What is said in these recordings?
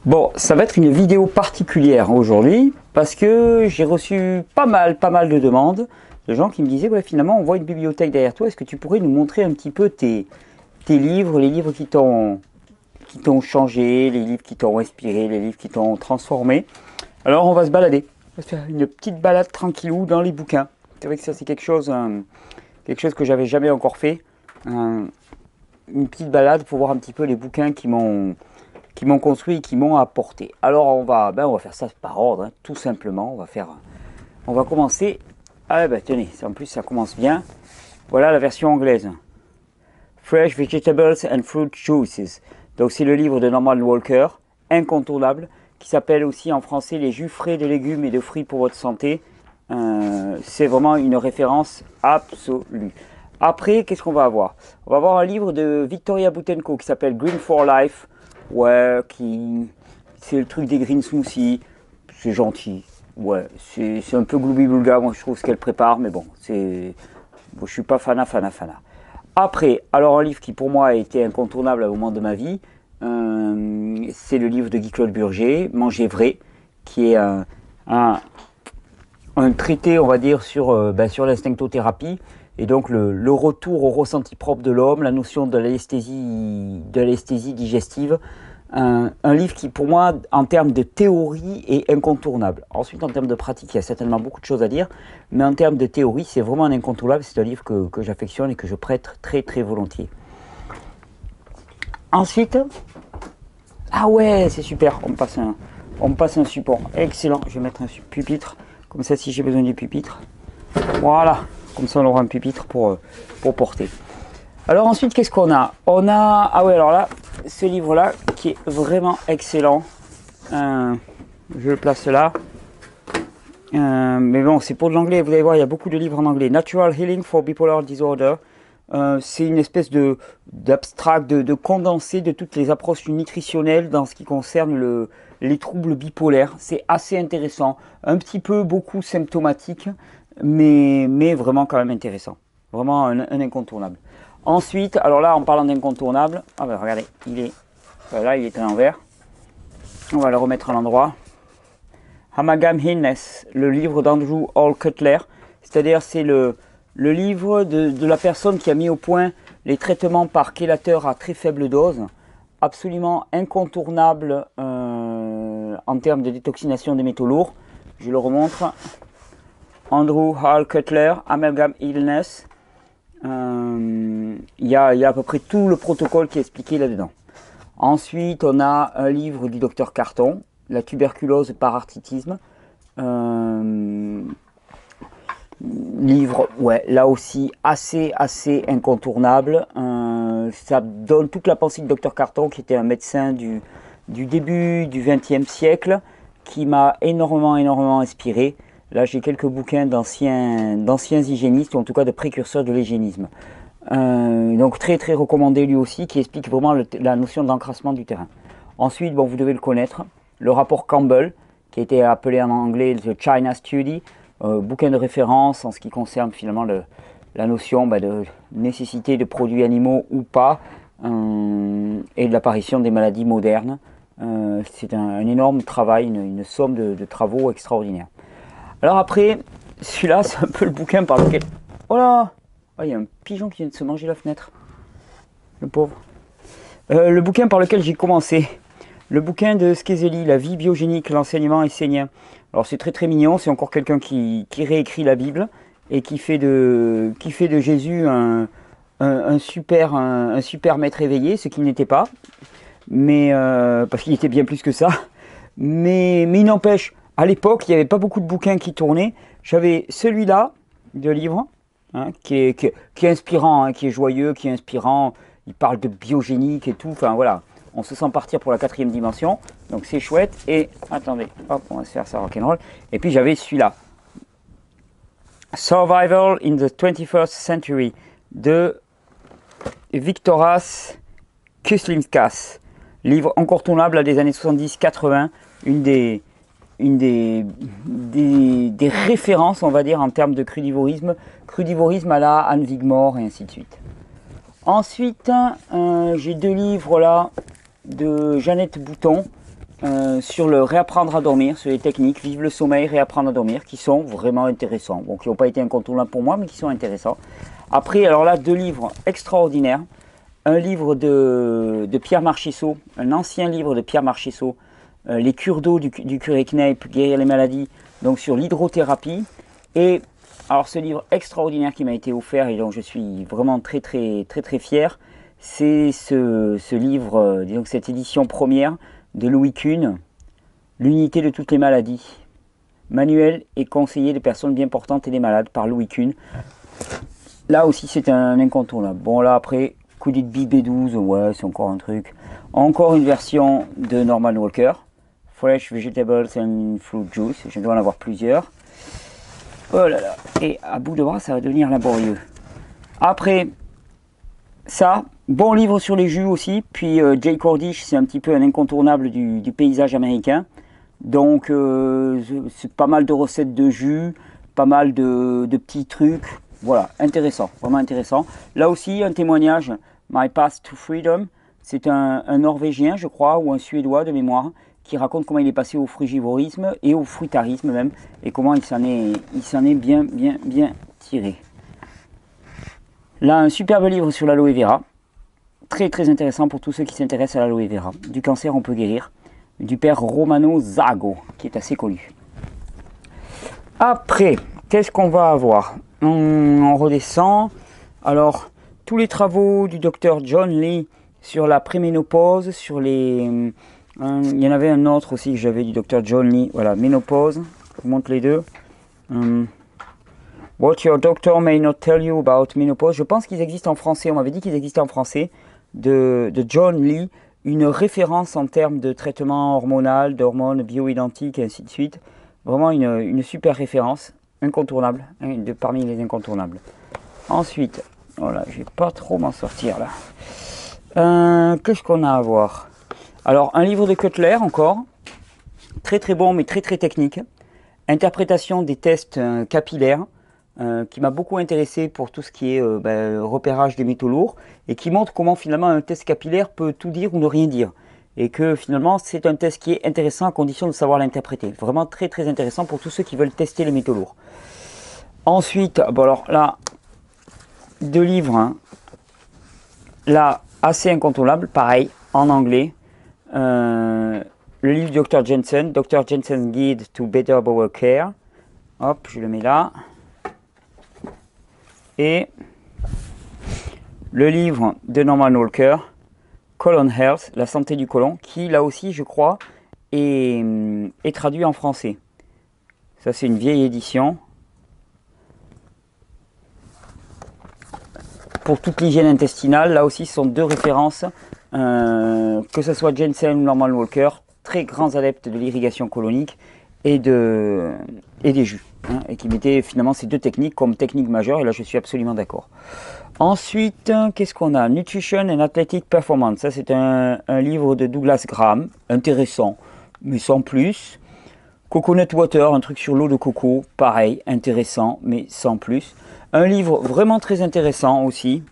Bon, ça va être une vidéo particulière aujourd'hui parce que j'ai reçu pas mal de demandes de gens qui me disaient ouais, finalement on voit une bibliothèque derrière toi, est-ce que tu pourrais nous montrer un petit peu tes livres, les livres qui t'ont changé, les livres qui t'ont inspiré, les livres qui t'ont transformé. Alors on va se balader, on va se faire une petite balade tranquillou dans les bouquins. C'est vrai que ça c'est quelque chose que j'avais jamais encore fait, une petite balade pour voir un petit peu les bouquins qui m'ont construit et qui m'ont apporté. Alors on va faire ça par ordre, hein, tout simplement. On va commencer. Ah ben tenez, en plus ça commence bien. Voilà la version anglaise. Fresh Vegetables and Fruit Juices. Donc c'est le livre de Norman Walker, incontournable, qui s'appelle aussi en français Les jus frais de légumes et de fruits pour votre santé. C'est vraiment une référence absolue. Après, qu'est-ce qu'on va avoir? On va avoir un livre de Victoria Boutenko qui s'appelle Green for Life. Ouais, c'est le truc des green smoothies, c'est gentil. Ouais, c'est un peu gloubi-boulga, moi je trouve ce qu'elle prépare, mais bon, je suis pas fana. Après, alors un livre qui pour moi a été incontournable à un moment de ma vie, c'est le livre de Guy-Claude Burger, Manger vrai, qui est un traité, on va dire, sur l'instinctothérapie, et donc le retour au ressenti propre de l'homme, la notion de l'anesthésie digestive. Un livre qui, pour moi, en termes de théorie, est incontournable. Ensuite, en termes de pratique, il y a certainement beaucoup de choses à dire, mais en termes de théorie, c'est vraiment un incontournable. C'est un livre que j'affectionne et que je prête très très volontiers. Ensuite, ah ouais, c'est super, on me passe un support. Excellent, je vais mettre un pupitre, comme ça si j'ai besoin du pupitre. Voilà, comme ça on aura un pupitre pour porter. Alors ensuite, qu'est-ce qu'on a? On a, ah ouais, alors là, ce livre-là, qui est vraiment excellent. Je le place là. Mais bon, c'est pour de l'anglais, vous allez voir, il y a beaucoup de livres en anglais. Natural Healing for Bipolar Disorder. C'est une espèce d'abstract, de condensé de toutes les approches nutritionnelles dans ce qui concerne les troubles bipolaires. C'est assez intéressant. Un petit peu, beaucoup symptomatique, mais vraiment quand même intéressant. Vraiment un incontournable. Ensuite, alors là, en parlant d'incontournable, ah ben regardez, là il est à l'envers. On va le remettre à l'endroit. Amalgam Illness, le livre d'Andrew Hall Cutler, c'est-à-dire c'est le livre de la personne qui a mis au point les traitements par chélateur à très faible dose, absolument incontournable en termes de détoxination des métaux lourds. Je le remontre. Andrew Hall Cutler, Amalgam Illness. Il y a à peu près tout le protocole qui est expliqué là-dedans. Ensuite, on a un livre du docteur Carton, La tuberculose par arthritisme. Livre, ouais, là aussi assez incontournable. Ça donne toute la pensée du docteur Carton, qui était un médecin du début du XXe siècle, qui m'a énormément inspiré. Là, j'ai quelques bouquins d'anciens hygiénistes, ou en tout cas de précurseurs de l'hygiénisme. Donc très recommandé lui aussi, qui explique vraiment la notion d'encrassement du terrain. Ensuite, bon, vous devez le connaître, le rapport Campbell, qui a été appelé en anglais The China Study, bouquin de référence en ce qui concerne finalement la notion de nécessité de produits animaux ou pas, et de l'apparition des maladies modernes. C'est un énorme travail, une somme de travaux extraordinaires. Alors après, celui-là, c'est un peu le bouquin par lequel... Oh là! Oh, il y a un pigeon qui vient de se manger la fenêtre. Le pauvre. Le bouquin par lequel j'ai commencé. Le bouquin de Skezeli, La vie biogénique, l'enseignement essénien. Alors c'est très mignon, c'est encore quelqu'un qui réécrit la Bible et qui fait de Jésus un super maître éveillé, ce qu'il n'était pas. Mais parce qu'il était bien plus que ça. Mais il n'empêche... À l'époque, il n'y avait pas beaucoup de bouquins qui tournaient. J'avais celui-là, de livre, qui est inspirant, qui est joyeux, qui est inspirant. Il parle de biogénique et tout. Enfin voilà, on se sent partir pour la 4e dimension. Donc c'est chouette. Et attendez, hop, on va se faire ça rock'n'roll. Et puis j'avais celui-là. Survival in the 21st Century de Viktoras Kuslinskas. Livre incontournable des années 70-80. Une des références, on va dire, en termes de crudivorisme à la Anne Wigmore et ainsi de suite. Ensuite, j'ai 2 livres là de Jeannette Bouton sur le réapprendre à dormir, sur les techniques, vivre le sommeil, réapprendre à dormir, qui sont vraiment intéressants. Bon, qui n'ont pas été incontournables pour moi, mais qui sont intéressants. Après, alors là, 2 livres extraordinaires. Un livre de Pierre Marchessault, un ancien livre de Pierre Marchessault, Les cures d'eau du curé Kneipp, guérir les maladies, donc sur l'hydrothérapie. Et alors ce livre extraordinaire qui m'a été offert et dont je suis vraiment très fier, c'est ce livre, disons cette édition première de Louis Kuhn, L'unité de toutes les maladies. Manuel et conseiller des personnes bien portantes et des malades par Louis Kuhn. Là aussi c'est un incontournable. Bon là après, Coulis de B12, ouais c'est encore un truc. Encore une version de Norman Walker. Fresh Vegetables and Fruit Juice, je dois en avoir plusieurs. Oh là là, et à bout de bras ça va devenir laborieux. Après ça, bon livre sur les jus aussi, puis Jay Cordish c'est un petit peu un incontournable du paysage américain. Donc c'est pas mal de recettes de jus, pas mal de petits trucs, voilà, intéressant, vraiment intéressant. Là aussi un témoignage, My Path to Freedom, c'est un Norvégien je crois, ou un Suédois de mémoire, qui raconte comment il est passé au frugivorisme et au fruitarisme même, et comment il s'en est bien tiré. Là, un superbe livre sur l'aloe vera, très intéressant pour tous ceux qui s'intéressent à l'aloe vera. Du cancer, on peut guérir, du père Romano Zago, qui est assez connu. Après, qu'est-ce qu'on va avoir? On redescend. Alors, tous les travaux du docteur John Lee sur la préménopause, sur les... il y en avait un autre aussi que j'avais du docteur John Lee, voilà, ménopause, je vous montre les deux. What your doctor may not tell you about menopause. Je pense qu'ils existent en français, on m'avait dit qu'ils existaient en français, de John Lee, une référence en termes de traitement hormonal, d'hormones bioidentiques et ainsi de suite. Vraiment une super référence, incontournable, parmi les incontournables. Ensuite, voilà, je vais pas trop m'en sortir là. Qu'est-ce qu'on a à voir? Alors, un livre de Cutler encore, très bon mais très technique. Interprétation des tests capillaires, qui m'a beaucoup intéressé pour tout ce qui est repérage des métaux lourds, et qui montre comment finalement un test capillaire peut tout dire ou ne rien dire. Et que finalement c'est un test qui est intéressant à condition de savoir l'interpréter. Vraiment très intéressant pour tous ceux qui veulent tester les métaux lourds. Ensuite, bon alors là, 2 livres, hein, là assez incontournables, pareil, en anglais. Le livre du Dr Jensen, Dr Jensen's Guide to Better Bowel Care. Hop, je le mets là. Et le livre de Norman Walker, Colon Health, la santé du côlon, qui là aussi je crois est traduit en français. Ça c'est une vieille édition. Pour toute l'hygiène intestinale, là aussi ce sont 2 références, que ce soit Jensen ou Norman Walker, très grands adeptes de l'irrigation colonique et des jus, hein, et qui mettaient finalement ces 2 techniques comme technique majeure, et là je suis absolument d'accord. Ensuite, qu'est-ce qu'on a? Nutrition and Athletic Performance, ça c'est un livre de Douglas Graham, intéressant, mais sans plus. Coconut Water, un truc sur l'eau de coco, pareil, intéressant, mais sans plus. Un livre vraiment très intéressant aussi,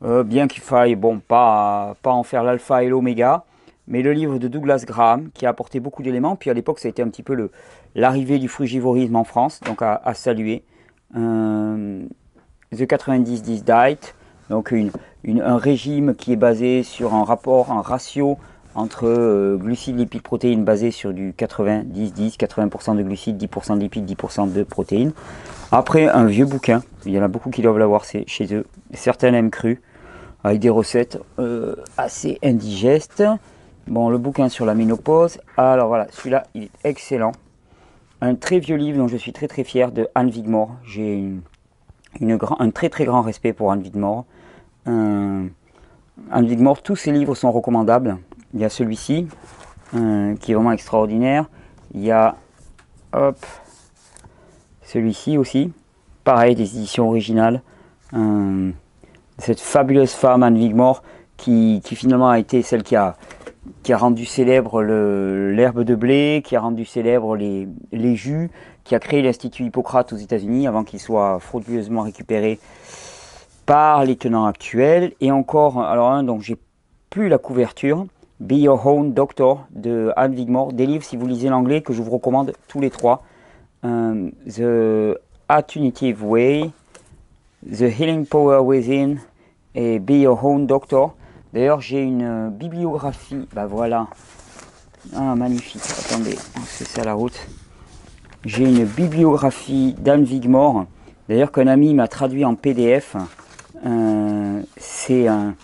bien qu'il faille, bon, pas en faire l'alpha et l'oméga, mais le livre de Douglas Graham, qui a apporté beaucoup d'éléments, puis à l'époque ça a été un petit peu l'arrivée du frugivorisme en France, donc à saluer. The 90-10 Diet, donc un régime qui est basé sur un ratio entre glucides, lipides, protéines, basé sur du 90-10, 80% de glucides, 10% de lipides, 10% de protéines. Après, un vieux bouquin, il y en a beaucoup qui doivent l'avoir chez eux, certains l'aiment cru, avec des recettes assez indigestes. Bon, le bouquin sur la ménopause, alors voilà, celui-là, il est excellent. Un très vieux livre dont je suis très fier, de Anne Wigmore. J'ai un très grand respect pour Anne Wigmore. Anne Wigmore, tous ses livres sont recommandables. Il y a celui-ci, qui est vraiment extraordinaire. Il y a, hop, celui-ci aussi. Pareil, des éditions originales. Cette fabuleuse femme, Anne Wigmore, qui finalement a été celle qui a rendu célèbre l'herbe de blé, qui a rendu célèbre les jus, qui a créé l'Institut Hippocrate aux États-Unis avant qu'il soit frauduleusement récupéré par les tenants actuels. Et encore, alors un dont j'ai plus la couverture, Be Your Own Doctor de Anne Wigmore. Des livres, si vous lisez l'anglais, que je vous recommande tous les trois. The Alternative Way, The Healing Power Within et Be Your Own Doctor. D'ailleurs, j'ai une bibliographie. Bah voilà. Ah, magnifique. Attendez, c'est ça la route. J'ai une bibliographie d'Anne Wigmore. D'ailleurs, qu'un ami m'a traduit en PDF. C'est un...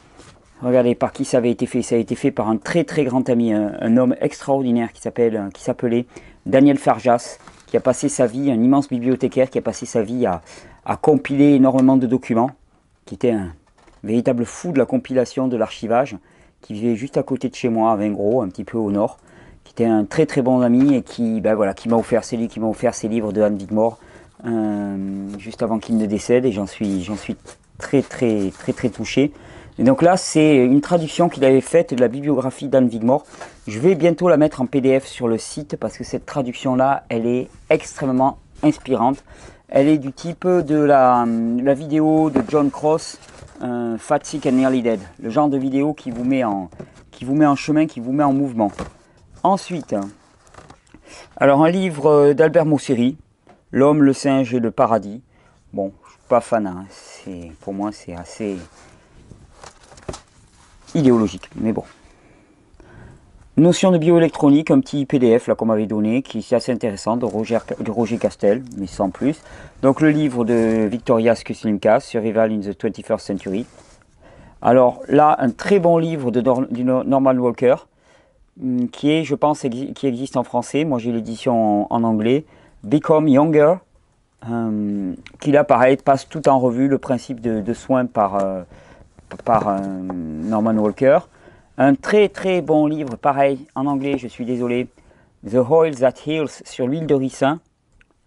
Regardez par qui ça avait été fait. Ça a été fait par un très très grand ami, un homme extraordinaire qui s'appelait Daniel Farjas, qui a passé sa vie, un immense bibliothécaire qui a passé sa vie à compiler énormément de documents, qui était un véritable fou de la compilation, de l'archivage, qui vivait juste à côté de chez moi, à Vingros, un petit peu au nord, qui était un très très bon ami et qui, ben voilà, qui m'a offert, c'est lui qui m'a offert ces livres de Anne Wigmore juste avant qu'il ne décède, et j'en suis très touché. Et donc là, c'est une traduction qu'il avait faite de la bibliographie d'Anne Wigmore. Je vais bientôt la mettre en PDF sur le site parce que cette traduction-là, elle est extrêmement inspirante. Elle est du type de la vidéo de John Cross, Fat, Sick and Nearly Dead. Le genre de vidéo qui vous met en chemin, qui vous met en mouvement. Ensuite, alors un livre d'Albert Mosseri, L'homme, le singe et le paradis. Bon, je suis pas fan, hein. Pour moi c'est assez idéologique, mais bon. Notion de bioélectronique, un petit PDF là qu'on m'avait donné, qui est assez intéressant, de Roger Castel, mais sans plus. Donc le livre de Victoria Skuslimka, Survival in the 21st Century. Alors là, un très bon livre du Norman Walker, qui est, je pense, qui existe en français. Moi j'ai l'édition en anglais. Become Younger, qui là pareil passe tout en revue le principe de soins par Norman Walker. Un très très bon livre, pareil en anglais, je suis désolé, The Oil That Heals, sur l'huile de ricin,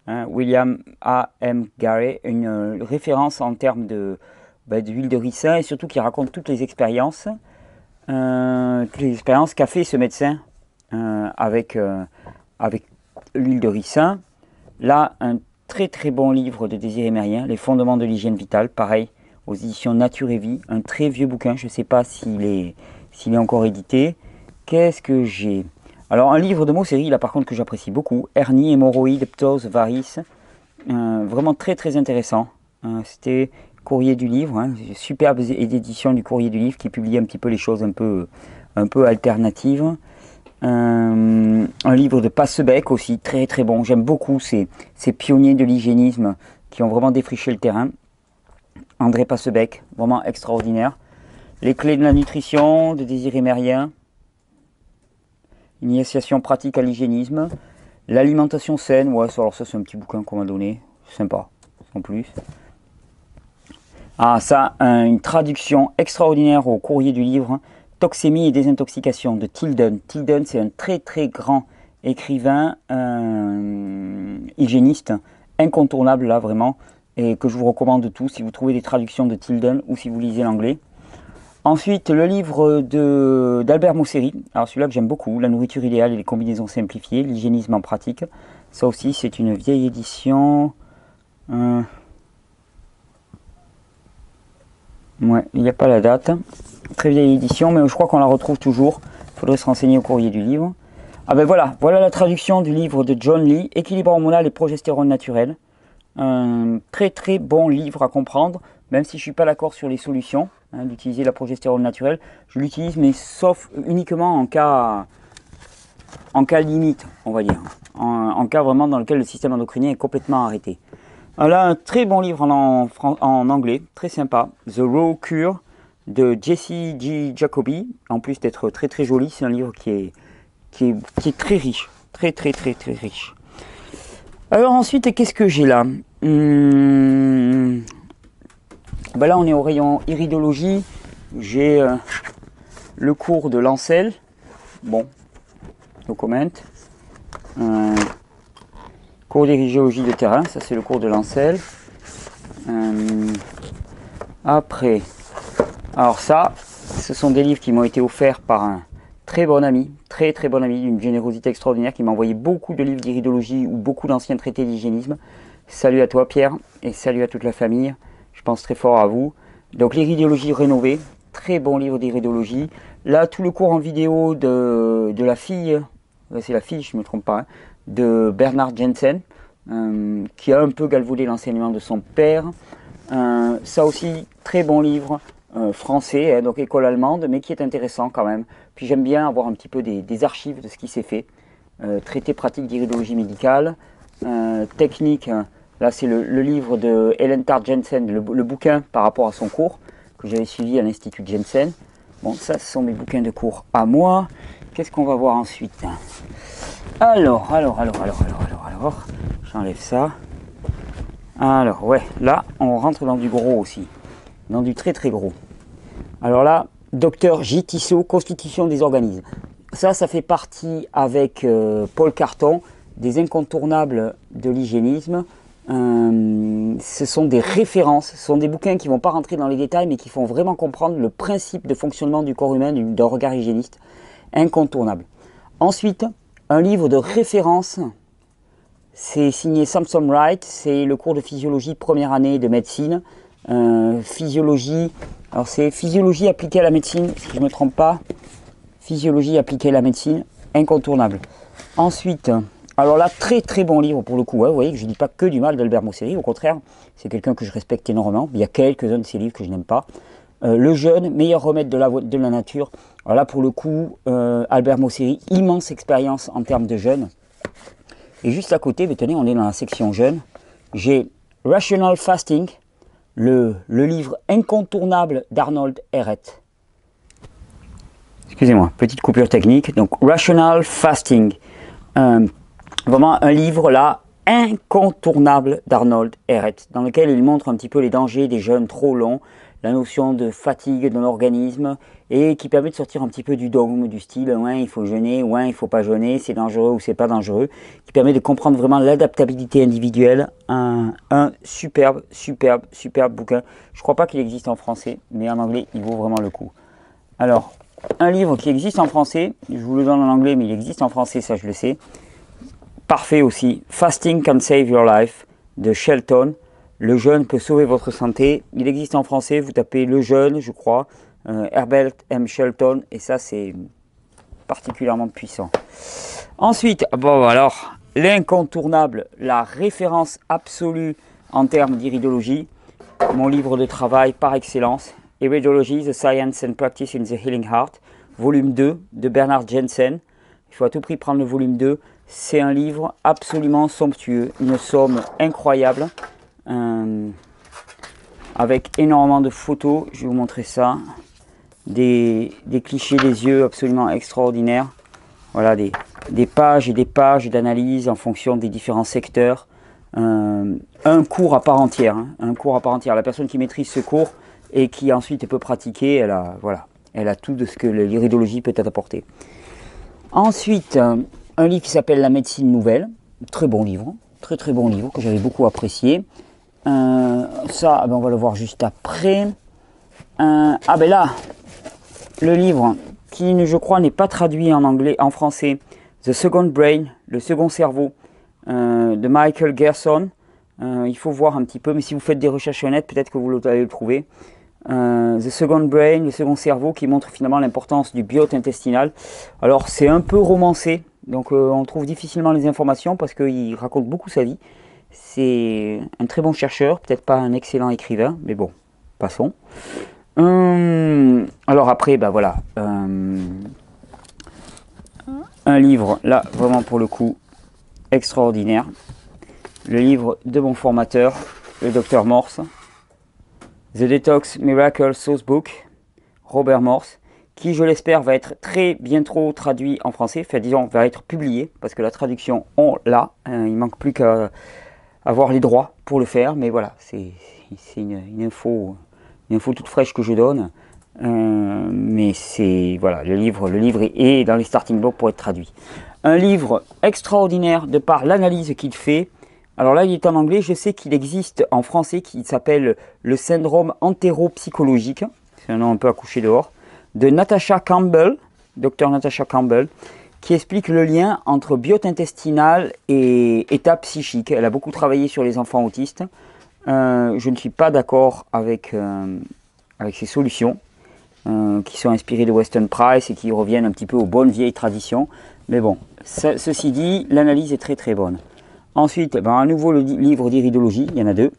William A. M. Garey, une référence en termes d'huile de ricin, et surtout qui raconte toutes les expériences qu'a fait ce médecin avec l'huile de ricin. Là, un très très bon livre de Désiré Mérien, Les fondements de l'hygiène vitale, pareil, aux éditions Nature et Vie, un très vieux bouquin, je ne sais pas s'il est encore édité. Qu'est-ce que j'ai? Alors un livre de Mosseri, là par contre que j'apprécie beaucoup, Hernie, hémorroïdes, ptose, varices, vraiment très très intéressant. C'était Courrier du Livre, superbe édition du Courrier du Livre qui publie un petit peu les choses un peu alternatives. Un livre de Passebec aussi, très très bon. J'aime beaucoup ces pionniers de l'hygiénisme qui ont vraiment défriché le terrain. André Passebec, vraiment extraordinaire. Les clés de la nutrition de Désiré Mérien. Initiation pratique à l'hygiénisme. L'alimentation saine, ouais, alors ça c'est un petit bouquin qu'on m'a donné, sympa, sans plus. Ah ça, une traduction extraordinaire au Courrier du Livre. Toxémie et désintoxication de Tilden. Tilden, c'est un très très grand écrivain, hygiéniste, incontournable là vraiment, et que je vous recommande tous si vous trouvez des traductions de Tilden ou si vous lisez l'anglais. Ensuite, le livre d'Albert Mosseri, alors celui-là que j'aime beaucoup, La nourriture idéale et les combinaisons simplifiées, l'hygiénisme en pratique. Ça aussi, c'est une vieille édition. Ouais, il n'y a pas la date. Très vieille édition, mais je crois qu'on la retrouve toujours. Il faudrait se renseigner au Courrier du Livre. Ah ben voilà la traduction du livre de John Lee, Équilibre hormonal et progestérone naturelle. Un très très bon livre à comprendre, même si je ne suis pas d'accord sur les solutions d'utiliser la progestérone naturelle. Je l'utilise, mais sauf uniquement en cas limite, on va dire. En cas vraiment dans lequel le système endocrinien est complètement arrêté. Là, un très bon livre en anglais, très sympa. The Raw Cure de Jesse G. Jacoby. En plus d'être très très joli, c'est un livre qui est très riche. Très riche. Alors ensuite, qu'est-ce que j'ai là? Ben là, on est au rayon iridologie. J'ai le cours de Lancel. Bon, no comment. Cours d'irigéologie de terrain, ça c'est le cours de Lancel. Après, alors ça, ce sont des livres qui m'ont été offerts par un très bon ami, très bon ami, d'une générosité extraordinaire, qui m'a envoyé beaucoup de livres d'iridologie ou beaucoup d'anciens traités d'hygiénisme. Salut à toi Pierre, et salut à toute la famille, je pense très fort à vous. Donc l'iridologie rénovée, très bon livre d'iridologie. Là, tout le cours en vidéo de la fille, c'est la fille, je ne me trompe pas, hein, de Bernard Jensen, qui a un peu galvaudé l'enseignement de son père. Ça aussi, très bon livre, français, hein, donc école allemande, mais qui est intéressant quand même. Puis j'aime bien avoir un petit peu des archives de ce qui s'est fait. Traité pratique d'iridologie médicale, technique, là c'est le livre de Helen Tart Jensen, le bouquin par rapport à son cours, que j'avais suivi à l'Institut Jensen. Bon, ça ce sont mes bouquins de cours à moi. Qu'est-ce qu'on va voir ensuite? Alors, j'enlève ça. Alors, ouais, là, on rentre dans du gros aussi, dans du très très gros. Alors là, Docteur J. Tissot, Constitution des organismes. Ça fait partie avec Paul Carton, des incontournables de l'hygiénisme. Ce sont des références, ce sont des bouquins qui ne vont pas rentrer dans les détails, mais qui font vraiment comprendre le principe de fonctionnement du corps humain d'un regard hygiéniste, incontournable. Ensuite, un livre de référence, c'est signé Samson Wright, c'est le cours de physiologie première année de médecine. Physiologie, alors c'est physiologie appliquée à la médecine, si je ne me trompe pas. Physiologie appliquée à la médecine, incontournable. Ensuite, alors là, très très bon livre pour le coup, hein, vous voyez que je ne dis pas que du mal d'Albert Mosseri, au contraire, c'est quelqu'un que je respecte énormément. Il y a quelques-uns de ses livres que je n'aime pas. Le jeûne, meilleur remède de la nature. Alors là, pour le coup, Albert Mosseri, immense expérience en termes de jeûne. Et juste à côté, tenez, on est dans la section jeûne. J'ai Rational Fasting, le livre incontournable d'Arnold Ehret. Excusez-moi, petite coupure technique. Donc, Rational Fasting. Vraiment un livre là incontournable d'Arnold Ehret, dans lequel il montre un petit peu les dangers des jeûnes trop longs, la notion de fatigue de l'organisme, et qui permet de sortir un petit peu du dogme, du style ouais il faut jeûner, ouais il faut pas jeûner, c'est dangereux ou c'est pas dangereux, qui permet de comprendre vraiment l'adaptabilité individuelle. Un superbe bouquin. Je crois pas qu'il existe en français, mais en anglais il vaut vraiment le coup. Alors, un livre qui existe en français, je vous le donne en anglais, mais il existe en français, ça je le sais. Parfait aussi, Fasting Can Save Your Life de Shelton. Le jeûne peut sauver votre santé. Il existe en français, vous tapez le jeûne, je crois, Herbert M. Shelton, et ça c'est particulièrement puissant. Ensuite, bon alors, l'incontournable, la référence absolue en termes d'iridologie, mon livre de travail par excellence, Iridology, The Science and Practice in the Healing Heart, volume 2 de Bernard Jensen. Il faut à tout prix prendre le volume 2. C'est un livre absolument somptueux, une somme incroyable, avec énormément de photos. Je vais vous montrer ça. Des clichés des yeux absolument extraordinaires. Voilà, des pages et des pages d'analyse en fonction des différents secteurs. Un cours à part entière. Hein, un cours à part entière. La personne qui maîtrise ce cours et qui ensuite peut pratiquer, elle a tout de ce que l'iridologie peut apporter. Ensuite, un livre qui s'appelle La médecine nouvelle, très bon livre que j'avais beaucoup apprécié. Ça, on va le voir juste après. Là, le livre qui, je crois, n'est pas traduit en français, The Second Brain, le second cerveau, de Michael Gerson. Il faut voir un petit peu, mais si vous faites des recherches honnêtes, peut-être que vous allez le trouver. The Second Brain, le second cerveau, qui montre finalement l'importance du biote intestinal. Alors c'est un peu romancé, donc on trouve difficilement les informations parce qu'il raconte beaucoup sa vie. C'est un très bon chercheur, peut-être pas un excellent écrivain, mais bon, passons. Alors après, voilà, un livre, là, vraiment pour le coup, extraordinaire. Le livre de mon formateur, le Dr Morse. The Detox Miracle Sauce Book, Robert Morse, qui je l'espère va être très bientôt traduit en français, enfin disons va être publié, parce que la traduction on l'a, il manque plus qu'à avoir les droits pour le faire, mais voilà, c'est une info toute fraîche que je donne, mais c'est voilà, le livre est dans les starting blocks pour être traduit. Un livre extraordinaire de par l'analyse qu'il fait. Alors là, il est en anglais. Je sais qu'il existe en français qui s'appelle le syndrome entéropsychologique. C'est un nom un peu à coucher dehors. De Natasha Campbell, Dr Natasha Campbell, qui explique le lien entre biote intestinal et état psychique. Elle a beaucoup travaillé sur les enfants autistes. Je ne suis pas d'accord avec ces solutions. qui sont inspirés de Weston Price et qui reviennent un petit peu aux bonnes vieilles traditions. Mais bon, ceci dit, l'analyse est très très bonne. Ensuite, ben, à nouveau le livre d'iridologie, il y en a deux.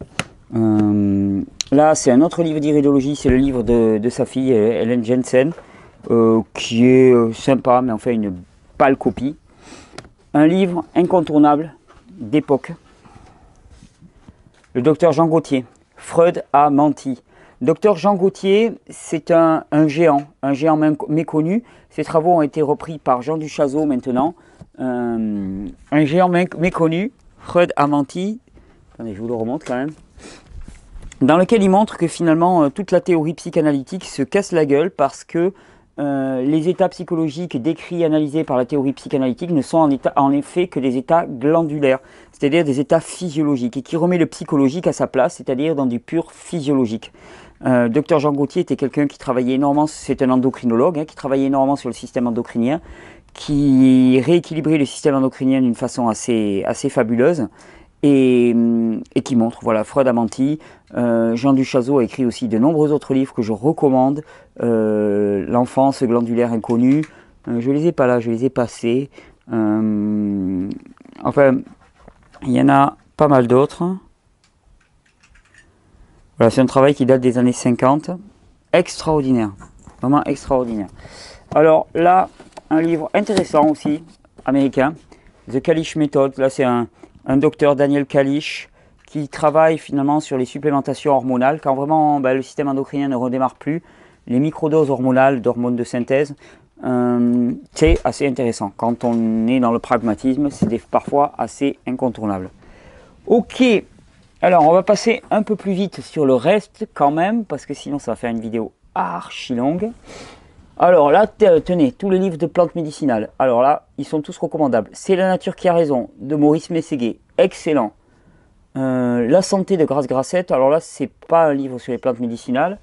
Là, c'est un autre livre d'iridologie, c'est le livre de sa fille, Ellen Jensen, qui est sympa, mais en fait une pâle copie. Un livre incontournable d'époque. Le docteur Jean Gauthier, Freud a menti. Docteur Jean Gauthier, c'est un géant méconnu. Ses travaux ont été repris par Jean Duchazot maintenant. Un géant méconnu, Freud a menti. Attendez, je vous le remonte quand même. Dans lequel il montre que finalement toute la théorie psychanalytique se casse la gueule parce que les états psychologiques décrits et analysés par la théorie psychanalytique ne sont en effet que des états glandulaires, c'est-à-dire des états physiologiques, et qui remet le psychologique à sa place, c'est-à-dire dans du pur physiologique. Dr Jean Gauthier était quelqu'un qui travaillait énormément, c'est un endocrinologue, qui travaillait énormément sur le système endocrinien, qui rééquilibrait le système endocrinien d'une façon assez fabuleuse, et qui montre, voilà, Freud a menti. Jean Duchazot a écrit aussi de nombreux autres livres que je recommande. L'enfance glandulaire inconnue, je les ai pas là, je les ai passés. Enfin, il y en a pas mal d'autres. Voilà, c'est un travail qui date des années 50. Extraordinaire, vraiment extraordinaire. Alors là, un livre intéressant aussi, américain, The Kalish Method. Là, c'est un docteur Daniel Kalish qui travaille finalement sur les supplémentations hormonales quand vraiment le système endocrinien ne redémarre plus. Les microdoses hormonales d'hormones de synthèse, c'est assez intéressant. Quand on est dans le pragmatisme, c'est parfois assez incontournable. Ok, alors on va passer un peu plus vite sur le reste quand même, parce que sinon ça va faire une vidéo archi longue. Alors là, tenez, tous les livres de plantes médicinales. Alors là, ils sont tous recommandables. C'est la nature qui a raison, de Maurice Mességuet, excellent. La santé de Grace Grassette, alors là, c'est pas un livre sur les plantes médicinales,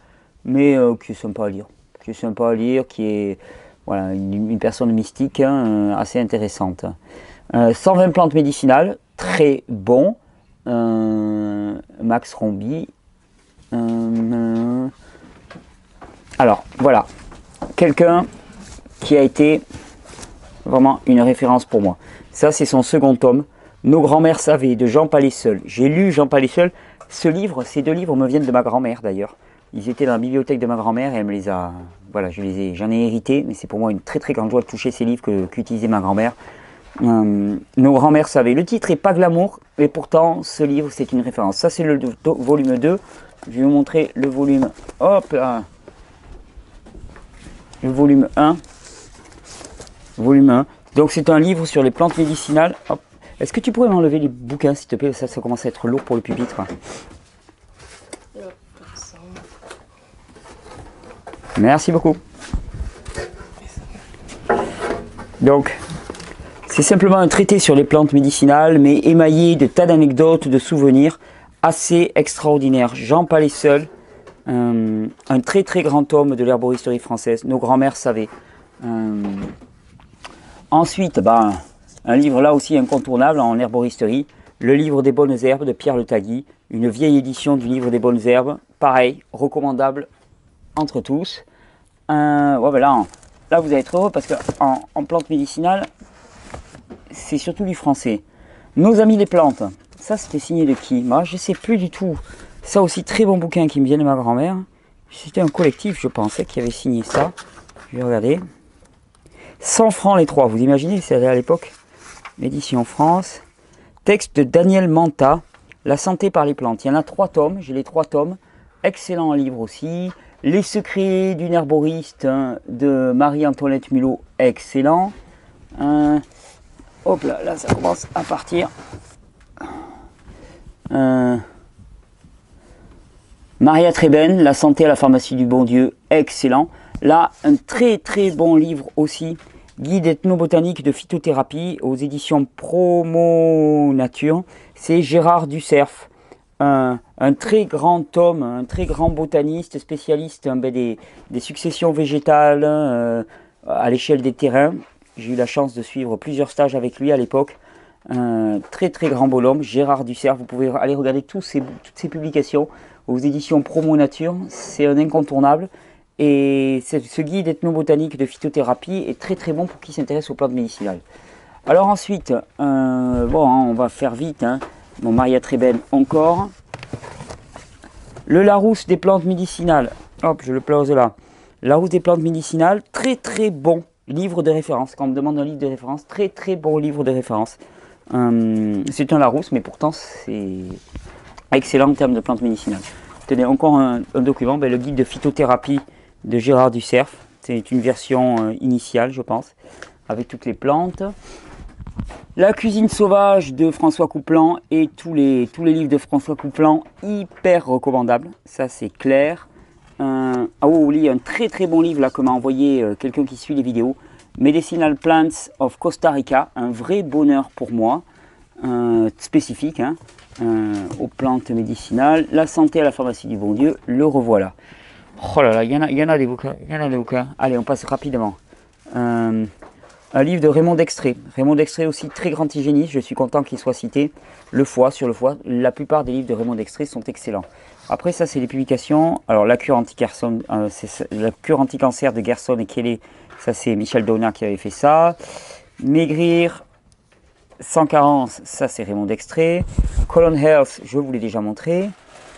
mais qui est sympa à lire, qui est voilà, une personne mystique assez intéressante. 120 plantes médicinales, très bon. Max Romby. Alors, voilà. Quelqu'un qui a été vraiment une référence pour moi. Ça, c'est son second tome, Nos grands-mères savaient, de Jean Palais-Seul. J'ai lu Jean Palais-Seul. Ce livre, ces deux livres me viennent de ma grand-mère d'ailleurs. Ils étaient dans la bibliothèque de ma grand-mère et elle me les a... Voilà, j'en ai hérité, mais c'est pour moi une très très grande joie de toucher ces livres qu'utilisait ma grand-mère. Nos grands-mères savaient. Le titre est pas glamour, mais pourtant ce livre c'est une référence. Ça c'est le volume 2. Je vais vous montrer le volume. Hop là. Le volume 1. Volume 1. Donc c'est un livre sur les plantes médicinales. Est-ce que tu pourrais m'enlever les bouquins s'il te plaît? Ça commence à être lourd pour le pupitre. Merci beaucoup. Donc, c'est simplement un traité sur les plantes médicinales, mais émaillé de tas d'anecdotes, de souvenirs assez extraordinaires. Jean Palais-Seul, un très très grand tome de l'herboristerie française. Nos grands-mères savaient. Ensuite, un livre là aussi incontournable en herboristerie, Le livre des bonnes herbes de Pierre Le Tagui, une vieille édition du livre des bonnes herbes, pareil, recommandable entre tous. Là vous allez être heureux parce qu'en plantes médicinales, c'est surtout du français. Nos amis les plantes, ça c'était signé de qui? Moi je sais plus du tout. Ça aussi très bon bouquin qui me vient de ma grand-mère. C'était un collectif je pensais qui avait signé ça. Je vais regarder. 100 francs les trois, vous imaginez, c'était à l'époque. Édition France. Texte de Daniel Manta, La santé par les plantes. Il y en a 3 tomes, j'ai les 3 tomes. Excellent livre aussi. Les secrets d'une herboriste de Marie-Antoinette Mulot, excellent. Hop là, là ça commence à partir. Maria Treben, La santé à la pharmacie du bon Dieu, excellent. Là, un très très bon livre aussi, Guide ethnobotanique de phytothérapie aux éditions Promo Nature, c'est Gérard Ducerf. Un très grand tome, un très grand botaniste, spécialiste des successions végétales à l'échelle des terrains. J'ai eu la chance de suivre plusieurs stages avec lui à l'époque. Un très très grand bonhomme, Gérard Ducerf. Vous pouvez aller regarder toutes ces publications aux éditions Promo Nature. C'est un incontournable. Et ce guide ethnobotanique de phytothérapie est très très bon pour qui s'intéresse aux plantes médicinales. Alors ensuite, bon, hein, on va faire vite, hein. Bon, Maria Treben encore. Le Larousse des plantes médicinales. Hop, je le place là. Larousse des plantes médicinales, très très bon livre de référence. Quand on me demande un livre de référence, très très bon livre de référence. C'est un Larousse, mais pourtant c'est excellent en termes de plantes médicinales. Tenez, encore un document, le guide de phytothérapie de Gérard Ducerf. C'est une version initiale, je pense, avec toutes les plantes. La cuisine sauvage de François Couplan et tous les livres de François Couplan, hyper recommandables, ça c'est clair. Ah oui, un très très bon livre là que m'a envoyé quelqu'un qui suit les vidéos, Medicinal Plants of Costa Rica, un vrai bonheur pour moi, spécifique hein, aux plantes médicinales. La santé à la pharmacie du bon Dieu, le revoilà. Oh là là, il y en a des bouquins, Allez, on passe rapidement. Un livre de Raymond Dextré. Raymond Dextré aussi très grand hygiéniste, je suis content qu'il soit cité. Le foie, sur le foie, la plupart des livres de Raymond Dextré sont excellents. Après ça c'est les publications, alors la cure anti-cancer de Gerson et Kelly, ça c'est Michel Donat qui avait fait ça. Maigrir sans carence, ça c'est Raymond Dextré. Colon Health, je vous l'ai déjà montré.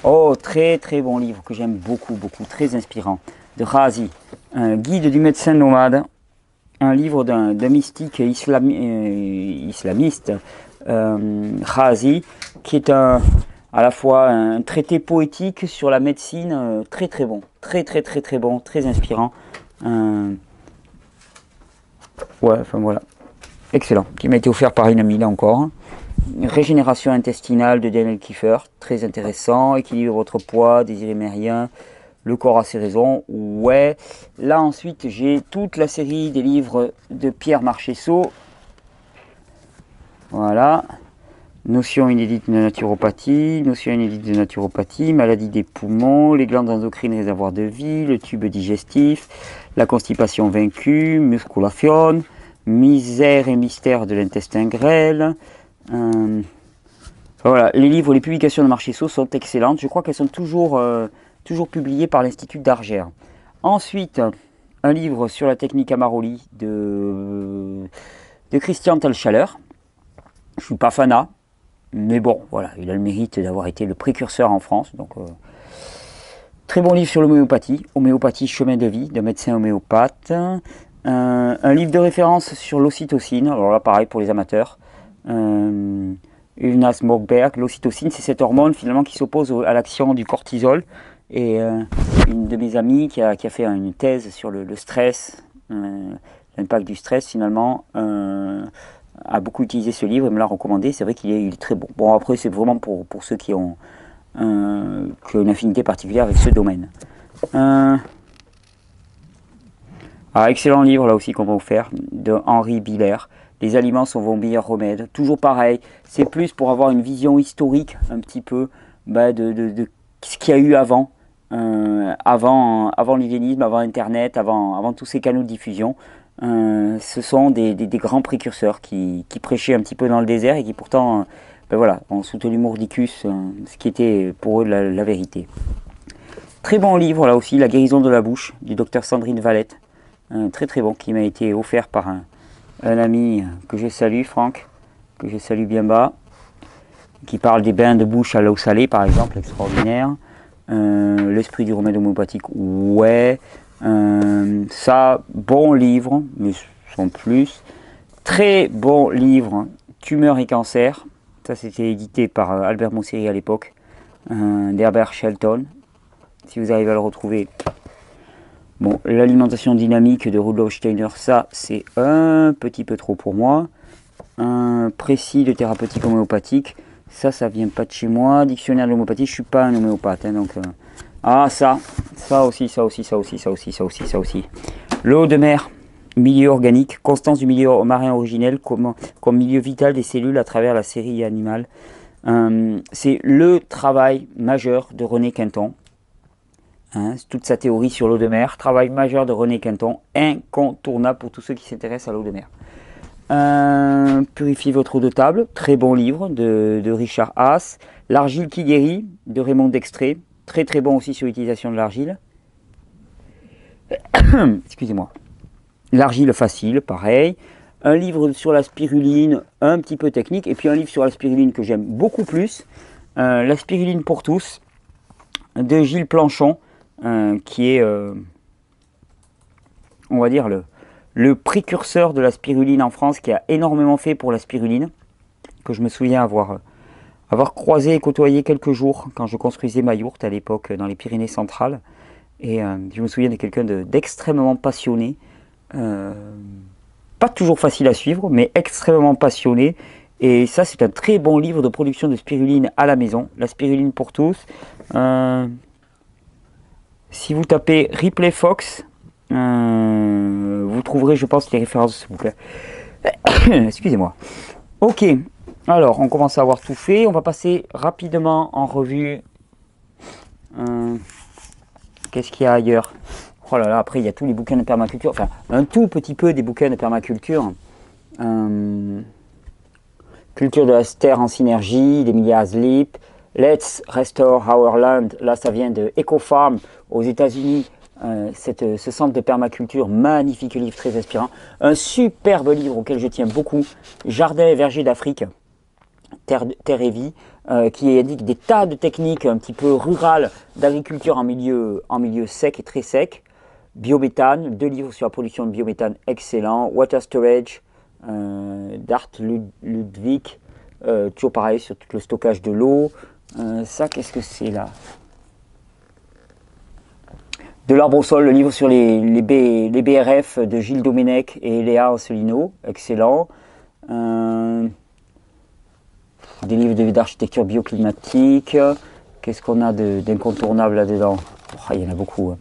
Oh, très très bon livre que j'aime beaucoup, très inspirant. De Razi, un guide du médecin nomade. Un livre d'un mystique islamiste, Razi, qui est à la fois un traité poétique sur la médecine, très très bon, très bon, très inspirant. Ouais, enfin voilà, excellent, qui m'a été offert par une amie là encore. Régénération intestinale de Daniel Kiefer, très intéressant. Équilibre votre poids, désir émérien. Le corps a ses raisons, ouais. Là ensuite j'ai toute la série des livres de Pierre Marchessault. Voilà. Notion inédite de naturopathie, maladie des poumons, les glandes endocrines, réservoir de vie, le tube digestif, la constipation vaincue, musculation, misère et mystère de l'intestin grêle. Voilà, les livres, les publications de Marchessault sont excellentes. Je crois qu'elles sont toujours publié par l'Institut d'Argère. Ensuite, un livre sur la technique Amaroli de Christian Talchaler. Je ne suis pas fanat, mais bon, voilà, il a le mérite d'avoir été le précurseur en France. Donc, très bon livre sur l'homéopathie, chemin de vie, de médecin homéopathe. Un livre de référence sur l'ocytocine, alors là pareil pour les amateurs. Jonas Mockberg, l'ocytocine, c'est cette hormone finalement qui s'oppose à l'action du cortisol. Et une de mes amies qui a fait une thèse sur le stress, l'impact du stress finalement, a beaucoup utilisé ce livre et me l'a recommandé. C'est vrai qu'il est très bon. Bon, après c'est vraiment pour ceux qui ont une affinité particulière avec ce domaine. Excellent livre là aussi qu'on va vous faire, de Henri Biller. Les aliments sont vos meilleurs remèdes. Toujours pareil, c'est plus pour avoir une vision historique un petit peu de ce qu'il y a eu avant l'hygiénisme, avant Internet, avant tous ces canaux de diffusion. Ce sont des grands précurseurs qui prêchaient un petit peu dans le désert et qui pourtant voilà, ont soutenu mordicus, ce qui était pour eux la vérité. Très bon livre là aussi, La guérison de la bouche, du docteur Sandrine Valette. Très très bon, qui m'a été offert par un ami que je salue, Franck, que je salue bien bas, qui parle des bains de bouche à l'eau salée par exemple, extraordinaire. L'esprit du remède homéopathique, ouais. Ça, bon livre, mais sans plus. Très bon livre, Tumeurs et cancer. Ça, c'était édité par Albert Mosseri à l'époque, d'Herbert Shelton. Si vous arrivez à le retrouver. Bon, l'alimentation dynamique de Rudolf Steiner, ça, c'est un petit peu trop pour moi. Un précis de thérapeutique homéopathique. Ça vient pas de chez moi. Dictionnaire de l'homéopathie, je suis pas un homéopathe, hein, donc. Ça aussi. L'eau de mer, milieu organique, constance du milieu marin originel comme milieu vital des cellules à travers la série animale. C'est le travail majeur de René Quinton. Toute sa théorie sur l'eau de mer, travail majeur de René Quinton, incontournable pour tous ceux qui s'intéressent à l'eau de mer. Purifiez votre eau de table, très bon livre de Richard Haas. L'argile qui guérit de Raymond Dextré, très très bon aussi sur l'utilisation de l'argile. Excusez-moi. L'argile facile, pareil. Un livre sur la spiruline, un petit peu technique. Et puis un livre sur la spiruline que j'aime beaucoup plus. La spiruline pour tous, de Gilles Planchon, qui est, on va dire, le précurseur de la spiruline en France, qui a énormément fait pour la spiruline, que je me souviens avoir croisé et côtoyé quelques jours quand je construisais ma yourte à l'époque dans les Pyrénées centrales. Et je me souviens de quelqu'un d'extrêmement passionné, pas toujours facile à suivre, mais extrêmement passionné. Et ça, c'est un très bon livre de production de spiruline à la maison, la spiruline pour tous. Si vous tapez Ripley Fox, vous trouverez, je pense, les références de ce bouquin. Excusez-moi. Ok, alors on commence à avoir tout fait. On va passer rapidement en revue. Qu'est-ce qu'il y a ailleurs? Oh là là, après il y a tous les bouquins de permaculture. Enfin, un tout petit peu des bouquins de permaculture. Culture de la terre en synergie, d'Emilia Haslip. Let's Restore Our Land. Là, ça vient de EcoFarm aux États-Unis. Ce centre de permaculture, magnifique livre, très inspirant. Un superbe livre auquel je tiens beaucoup, Jardins et vergers d'Afrique, Terre et vie, qui indique des tas de techniques un petit peu rurales d'agriculture en milieu sec et très sec. Biométhane, 2 livres sur la production de biométhane excellents. Water Storage, d'Art Ludwig, toujours pareil sur tout le stockage de l'eau. Ça, qu'est-ce que c'est là? De l'arbre au sol, le livre sur les BRF de Gilles Domenech et Léa Ancelino, excellent. Des livres d'architecture bioclimatique. Qu'est-ce qu'on a d'incontournable là-dedans? Oh, il y en a beaucoup.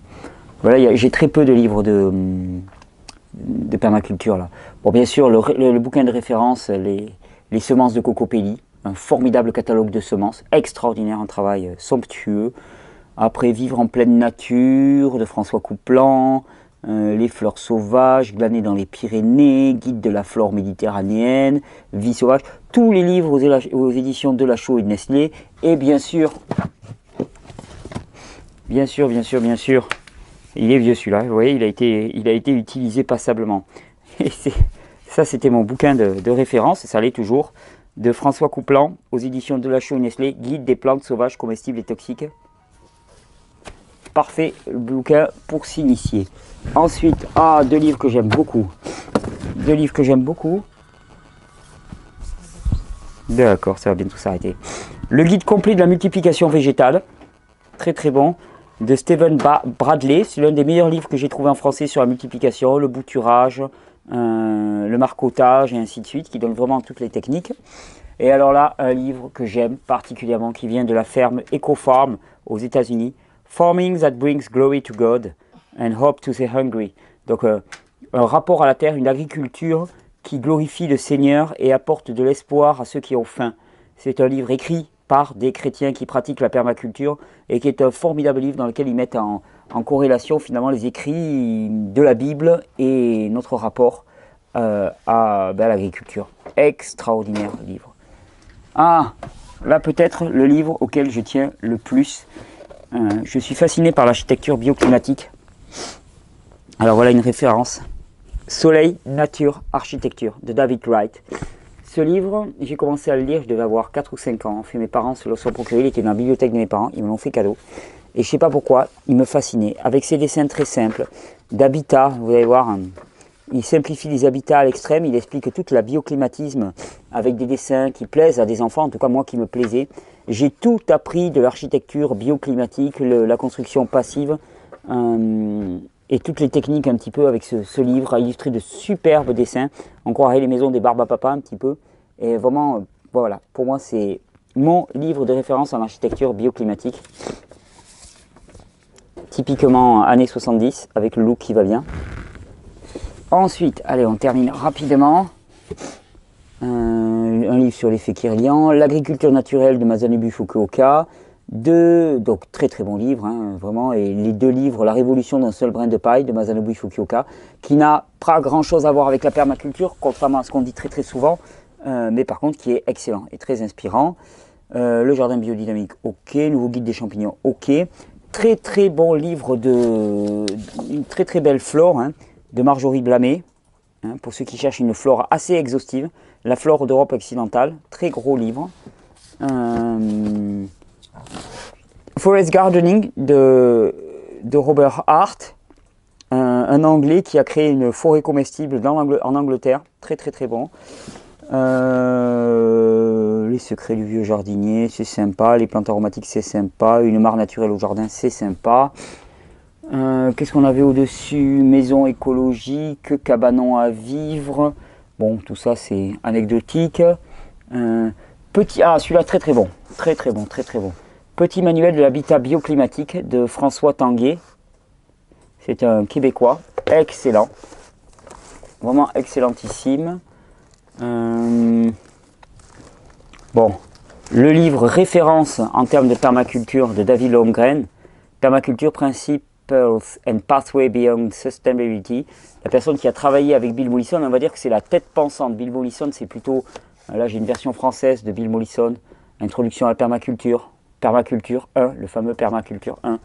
Voilà, j'ai très peu de livres de permaculture là. Bon, bien sûr, le bouquin de référence, les semences de Cocopelli, un formidable catalogue de semences, extraordinaire, un travail somptueux. Après, Vivre en pleine nature, de François Couplan, Les fleurs sauvages, glanées dans les Pyrénées, Guide de la flore méditerranéenne, Vie sauvage, tous les livres aux éditions de Delachaux et de Nestlé, et bien sûr, il est vieux celui-là, vous voyez, il a été utilisé passablement. Et ça, c'était mon bouquin de référence, ça l'est toujours, de François Couplan, aux éditions de Delachaux et Nestlé, Guide des plantes sauvages comestibles et toxiques. Parfait bouquin pour s'initier. Ensuite, 2 livres que j'aime beaucoup. D'accord, ça va bientôt s'arrêter. Le guide complet de la multiplication végétale. Très très bon. De Stephen Bradley. C'est l'un des meilleurs livres que j'ai trouvé en français sur la multiplication, le bouturage, le marcottage et ainsi de suite, qui donne vraiment toutes les techniques. Et alors là, un livre que j'aime particulièrement, qui vient de la ferme EcoFarm aux États-Unis. Farming that brings glory to God and hope to the hungry. Donc un rapport à la terre, une agriculture qui glorifie le Seigneur et apporte de l'espoir à ceux qui ont faim. C'est un livre écrit par des chrétiens qui pratiquent la permaculture et qui est un formidable livre dans lequel ils mettent en corrélation finalement les écrits de la Bible et notre rapport à l'agriculture. Extraordinaire livre. Là peut-être le livre auquel je tiens le plus. Je suis fasciné par l'architecture bioclimatique. Alors voilà une référence. Soleil, nature, architecture de David Wright. Ce livre, j'ai commencé à le lire, je devais avoir 4 ou 5 ans. En fait, mes parents se le sont procuré, il était dans la bibliothèque de mes parents, ils me l'ont fait cadeau. Et je ne sais pas pourquoi, il me fascinait. Avec ses dessins très simples, d'habitat, vous allez voir, il simplifie les habitats à l'extrême, il explique toute la bioclimatisme avec des dessins qui plaisent à des enfants, en tout cas moi qui me plaisait. J'ai tout appris de l'architecture bioclimatique, la construction passive et toutes les techniques un petit peu avec ce livre illustré de superbes dessins. On croirait les maisons des Barbapapa un petit peu. Et vraiment, voilà, pour moi c'est mon livre de référence en architecture bioclimatique. Typiquement années 70 avec le look qui va bien. Ensuite, allez, on termine rapidement. Un livre sur l'effet Kirlian, l'agriculture naturelle de Masanobu Fukuoka, donc très très bon livre, hein, vraiment, et les 2 livres, La révolution d'un seul brin de paille de Masanobu Fukuoka, qui n'a pas grand chose à voir avec la permaculture, contrairement à ce qu'on dit très très souvent, mais par contre qui est excellent et très inspirant. Le jardin biodynamique, ok, nouveau guide des champignons, ok. très très bon livre une très très belle flore, hein, de Marjorie Blamet, hein, pour ceux qui cherchent une flore assez exhaustive. La flore d'Europe occidentale, très gros livre. Forest Gardening de Robert Hart, un Anglais qui a créé une forêt comestible en Angleterre, très très très bon. Les secrets du vieux jardinier, c'est sympa. Les plantes aromatiques, c'est sympa. Une mare naturelle au jardin, c'est sympa. Qu'est-ce qu'on avait au-dessus? Maison écologique, cabanon à vivre. Bon, tout ça, c'est anecdotique. Celui-là, très très bon. Très très bon, très très bon. Petit manuel de l'habitat bioclimatique de François Tanguay. C'est un Québécois. Excellent. Vraiment excellentissime. Bon, le livre référence en termes de permaculture de David Holmgren, Permaculture Principles and Pathway Beyond Sustainability. La personne qui a travaillé avec Bill Mollison, on va dire que c'est la tête pensante. Bill Mollison, c'est plutôt, là j'ai une version française de Bill Mollison, Introduction à la permaculture, Permaculture 1, le fameux Permaculture 1.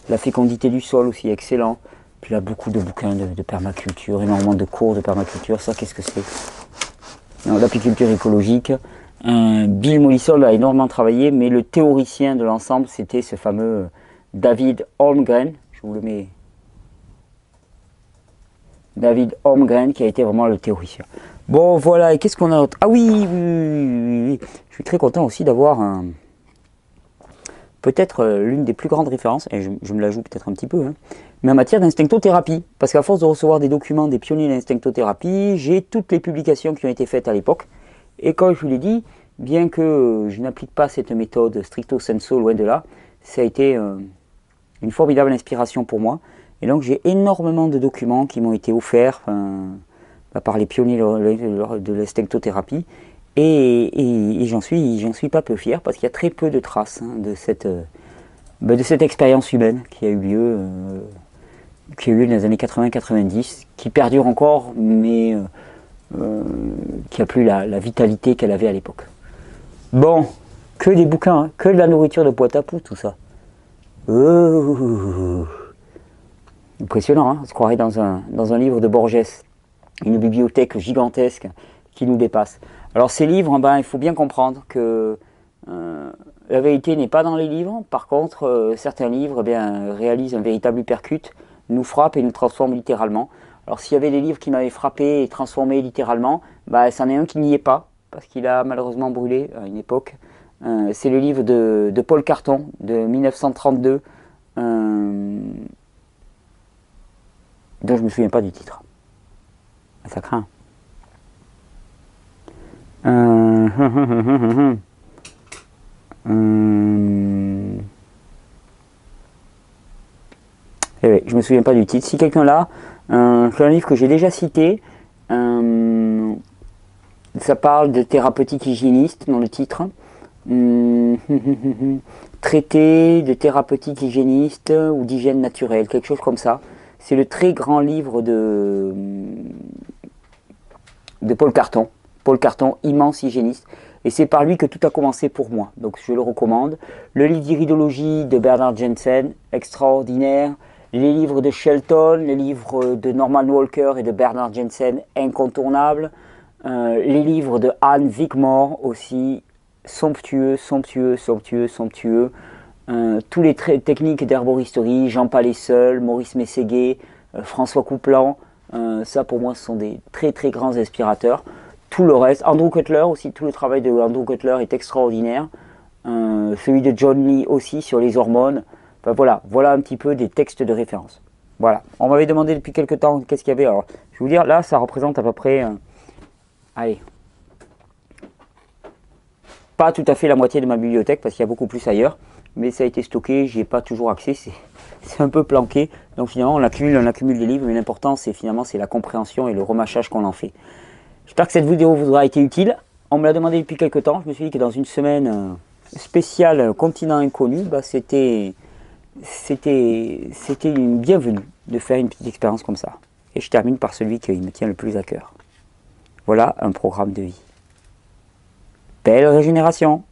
La fécondité du sol aussi, excellent. Puis là, beaucoup de bouquins de permaculture, énormément de cours de permaculture. Ça, qu'est-ce que c'est? L'apiculture écologique. Bill Mollison a énormément travaillé, mais le théoricien de l'ensemble, c'était ce fameux David Holmgren. Je vous le mets. David Holmgren, qui a été vraiment le théoricien. Bon, voilà. Et qu'est-ce qu'on a d'autre? Ah oui, oui. Je suis très content aussi d'avoir peut-être l'une des plus grandes références, et je me la joue peut-être un petit peu, hein, mais en matière d'instinctothérapie. Parce qu'à force de recevoir des documents des pionniers de l'instinctothérapie, j'ai toutes les publications qui ont été faites à l'époque. Et comme je vous l'ai dit, bien que je n'applique pas cette méthode stricto sensu, loin de là, ça a été une formidable inspiration pour moi. Et donc j'ai énormément de documents qui m'ont été offerts par les pionniers de l'instinctothérapie. Et j'en suis pas peu fier parce qu'il y a très peu de traces, hein, de cette expérience humaine qui a eu lieu dans les années 80-90, qui perdure encore, mais qui a plus la vitalité qu'elle avait à l'époque. Bon, que des bouquins, hein, que de la nourriture de Pointe-à-Pitre, tout ça. Impressionnant, hein, on se croirait dans un livre de Borges, une bibliothèque gigantesque qui nous dépasse. Alors ces livres, il faut bien comprendre que la vérité n'est pas dans les livres. Par contre, certains livres réalisent un véritable uppercut, nous frappent et nous transforment littéralement. Alors s'il y avait des livres qui m'avaient frappé et transformé littéralement, c'en est un qui n'y est pas, parce qu'il a malheureusement brûlé à une époque. C'est le livre de Paul Carton, de 1932, dont je ne me souviens pas du titre. Ça craint. Je me souviens pas du titre. Si quelqu'un l'a, c'est un livre que j'ai déjà cité. Ça parle de thérapeutique hygiéniste dans le titre. Traité de thérapeutique hygiéniste ou d'hygiène naturelle, quelque chose comme ça. C'est le très grand livre de Paul Carton. Paul Carton, immense hygiéniste. Et c'est par lui que tout a commencé pour moi. Donc je le recommande. Le livre d'iridologie de Bernard Jensen, extraordinaire. Les livres de Shelton, les livres de Norman Walker et de Bernard Jensen, incontournables. Les livres de Anne Wigmore aussi, somptueux. Tous les techniques d'herboristerie, Jean Palais-Seul, Maurice Mességuet, François Couplan, ça pour moi ce sont des très très grands inspirateurs. Tout le reste, Andrew Cutler aussi, tout le travail de Andrew Cutler est extraordinaire. Celui de John Lee aussi sur les hormones. Enfin, voilà un petit peu des textes de référence. Voilà, on m'avait demandé depuis quelques temps qu'est-ce qu'il y avait. Alors, je vais vous dire, là ça représente à peu près, allez, pas tout à fait la moitié de ma bibliothèque parce qu'il y a beaucoup plus ailleurs. Mais ça a été stocké, j'y ai pas toujours accès, c'est un peu planqué. Donc finalement on accumule des livres, mais l'important c'est la compréhension et le remâchage qu'on en fait. J'espère que cette vidéo vous aura été utile. On me l'a demandé depuis quelques temps, je me suis dit que dans une semaine spéciale continent inconnu, c'était une bienvenue de faire une petite expérience comme ça. Et je termine par celui qui me tient le plus à cœur. Voilà un programme de vie. Belle régénération!